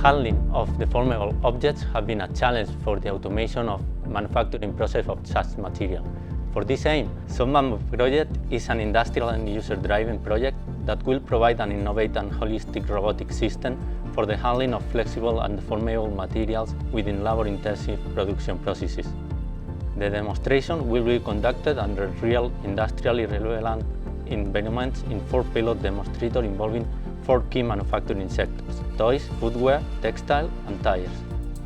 Handling of deformable objects have been a challenge for the automation of manufacturing process of such material. For this aim, SoftManBot project is an industrial and user-driven project that will provide an innovative and holistic robotic system for the handling of flexible and deformable materials within labor-intensive production processes. The demonstration will be conducted under real industrially relevant environments in 4 pilot demonstrators involving 4 key manufacturing sectors: toys, footwear, textile, and tires.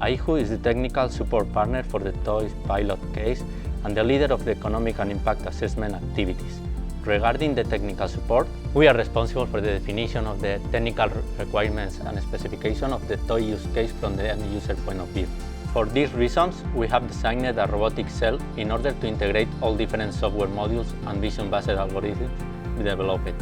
Aiju is the technical support partner for the toys pilot case and the leader of the economic and impact assessment activities. Regarding the technical support, we are responsible for the definition of the technical requirements and specification of the toy use case from the end user point of view. For these reasons, we have designed a robotic cell in order to integrate all different software modules and vision-based algorithms developed.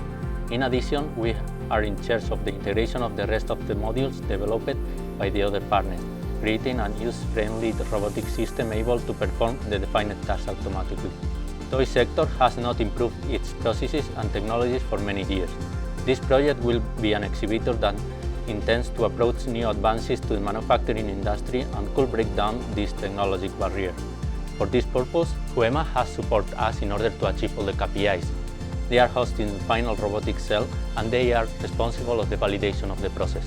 In addition, we are in charge of the integration of the rest of the modules developed by the other partners, creating a user-friendly robotic system able to perform the defined tasks automatically. The toy sector has not improved its processes and technologies for many years. This project will be an exhibitor that intends to approach new advances to the manufacturing industry and could break down this technological barrier. For this purpose, JUEMA has supported us in order to achieve all the KPIs. They are hosting the final robotic cell and they are responsible for the validation of the process.